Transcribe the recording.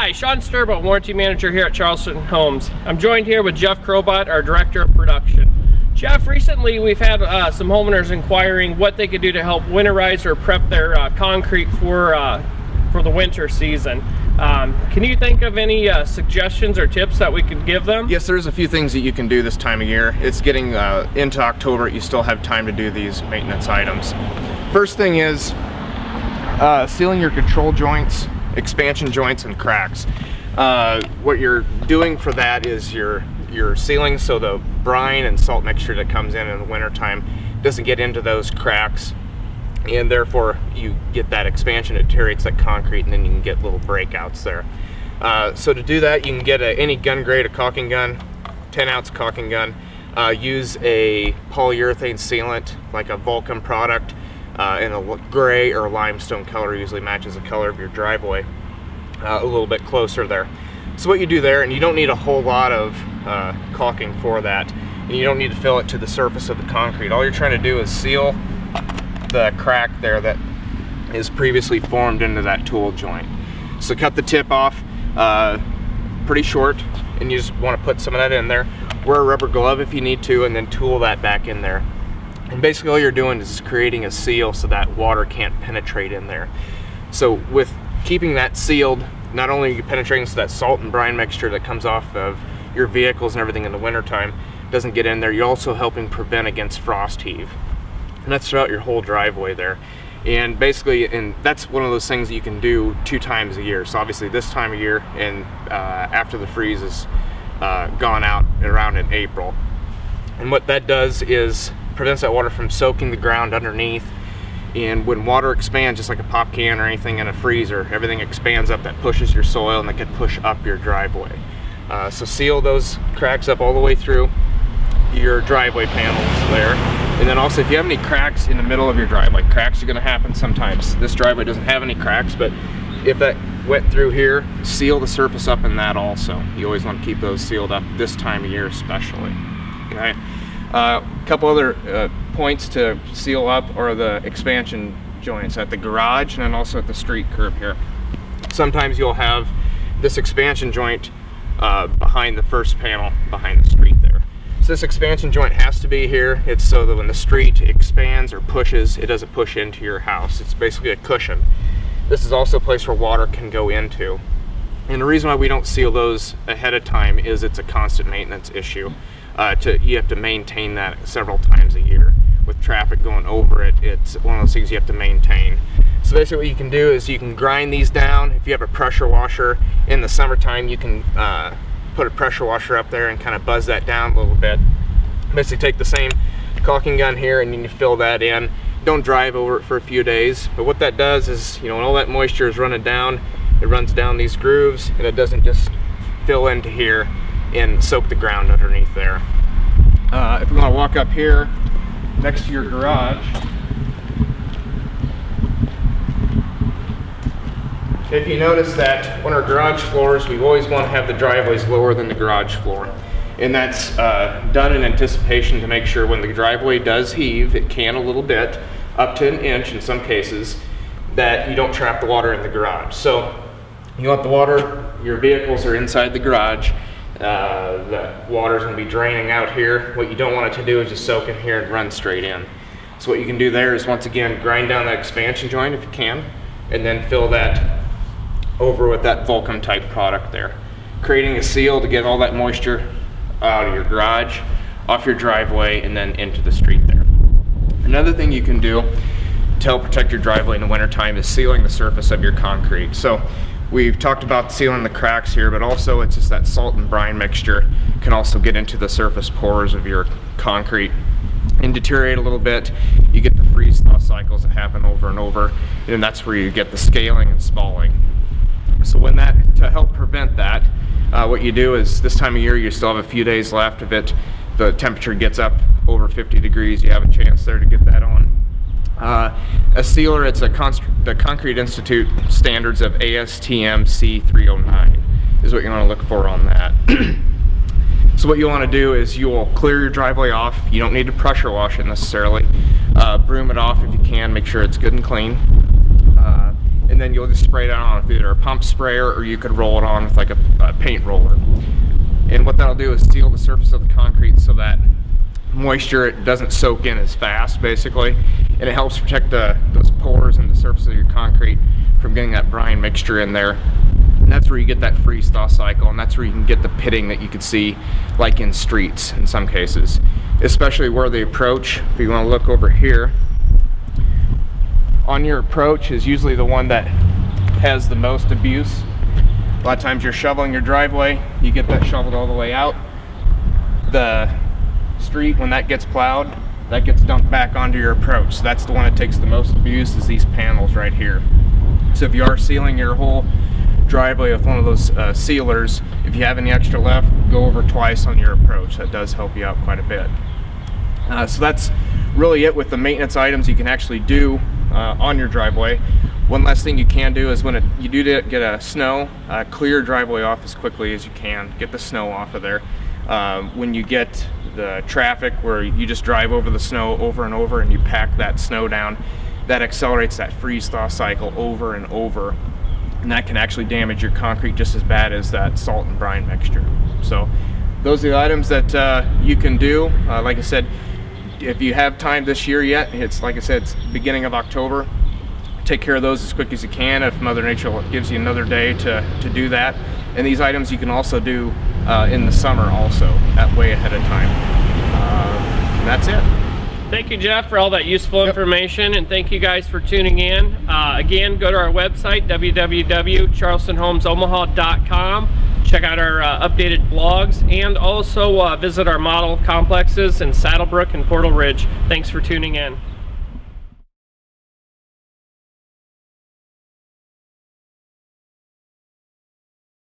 Hi, Sean Sturbo, Warranty Manager here at Charleston Homes. I'm joined here with Jeff Crobot, our Director of Production. Jeff, recently we've had some homeowners inquiring what they could do to help winterize or prep their concrete for the winter season. Can you think of any suggestions or tips that we could give them? Yes, there's a few things that you can do this time of year. It's getting into October, you still have time to do these maintenance items. First thing is sealing your control joints, expansion joints, and cracks. What you're doing for that is you're sealing so the brine and salt mixture that comes in the wintertime doesn't get into those cracks, and therefore you get that expansion, it deteriorates that concrete, and then you can get little breakouts there. So to do that, you can get any gun grade, a caulking gun, 10-ounce caulking gun. Use a polyurethane sealant like a Vulcan product in a gray or limestone color. Usually matches the color of your driveway, a little bit closer there. So what you do there, and you don't need a whole lot of caulking for that, and you don't need to fill it to the surface of the concrete. All you're trying to do is seal the crack there that is previously formed into that tool joint. So cut the tip off pretty short, and you just want to put some of that in there. Wear a rubber glove if you need to, and then tool that back in there. And basically all you're doing is creating a seal so that water can't penetrate in there. So with keeping that sealed, not only are you penetrating so that salt and brine mixture that comes off of your vehicles and everything in the wintertime doesn't get in there, you're also helping prevent against frost heave. And that's throughout your whole driveway there. And basically, and that's one of those things that you can do 2 times a year. So obviously this time of year, and after the freeze is gone out around in April. And what that does is prevents that water from soaking the ground underneath. And when water expands, just like a pop can or anything in a freezer, everything expands up, that pushes your soil, and that can push up your driveway. So seal those cracks up all the way through your driveway panels there. And then also, if you have any cracks in the middle of your driveway, cracks are going to happen sometimes. This driveway doesn't have any cracks, but if that went through here, seal the surface up in that also. You always want to keep those sealed up this time of year especially. Okay. A couple other points to seal up are the expansion joints at the garage and then also at the street curb here. Sometimes you'll have this expansion joint behind the first panel behind the street there. So this expansion joint has to be here. It's so that when the street expands or pushes, it doesn't push into your house. It's basically a cushion. This is also a place where water can go into. And the reason why we don't seal those ahead of time is it's a constant maintenance issue. You have to maintain that several times a year. With traffic going over it, it's one of those things you have to maintain. So basically what you can do is you can grind these down. If you have a pressure washer in the summertime, you can put a pressure washer up there and kind of buzz that down a little bit. Basically take the same caulking gun here and you fill that in. Don't drive over it for a few days, but what that does is, when all that moisture is running down, it runs down these grooves and it doesn't just fill into here and soak the ground underneath there. If we want to walk up here next to your garage, if you notice that on our garage floors, we always want to have the driveways lower than the garage floor. And that's done in anticipation to make sure when the driveway does heave, it can a little bit, up to 1 inch in some cases, that you don't trap the water in the garage. So you want the water, your vehicles are inside the garage, the water's going to be draining out here. What you don't want it to do is just soak in here and run straight in. So what you can do there is, once again, grind down that expansion joint if you can, and then fill that over with that Vulcan type product there, creating a seal to get all that moisture out of your garage, off your driveway, and then into the street there. Another thing you can do to help protect your driveway in the wintertime is sealing the surface of your concrete. So we've talked about sealing the cracks here, but also it's just that salt and brine mixture can also get into the surface pores of your concrete and deteriorate a little bit. You get the freeze-thaw cycles that happen over and over, and that's where you get the scaling and spalling. So to help prevent that, what you do is, this time of year you still have a few days left of it, the temperature gets up over 50 degrees, you have a chance there to get that on. A sealer, it's the Concrete Institute standards of ASTM C309 is what you want to look for on that. So what you want to do is you will clear your driveway off. You don't need to pressure wash it necessarily. Broom it off if you can, make sure it's good and clean. and then you'll just spray it on with either a pump sprayer, or you could roll it on with like a paint roller. And what that'll do is seal the surface of the concrete so that moisture, it doesn't soak in as fast, basically, and it helps protect those pores in the surface of your concrete from getting that brine mixture in there. And that's where you get that freeze-thaw cycle, and that's where you can get the pitting that you could see like in streets in some cases, especially where the approach, if you want to look over here, on your approach is usually the one that has the most abuse. A lot of times you're shoveling your driveway, you get that shoveled all the way out. The street, when that gets plowed, that gets dumped back onto your approach. So that's the one that takes the most abuse, is these panels right here. So if you are sealing your whole driveway with one of those sealers, if you have any extra left, go over twice on your approach. That does help you out quite a bit. So that's really it with the maintenance items you can actually do on your driveway. One last thing you can do is when you do get a snow, clear your driveway off as quickly as you can. Get the snow off of there. When you get the traffic where you just drive over the snow over and over and you pack that snow down, that accelerates that freeze-thaw cycle over and over, and that can actually damage your concrete just as bad as that salt and brine mixture. So those are the items that you can do. Like I said, if you have time this year yet, it's like I said, it's beginning of October. Take care of those as quick as you can. If Mother Nature gives you another day to do that. And these items you can also do in the summer also, at way ahead of time. And that's it. Thank you, Jeff, for all that useful information, and thank you guys for tuning in. Again, go to our website, www.charlestonhomesomaha.com. Check out our updated blogs, and also visit our model complexes in Saddlebrook and Portal Ridge. Thanks for tuning in.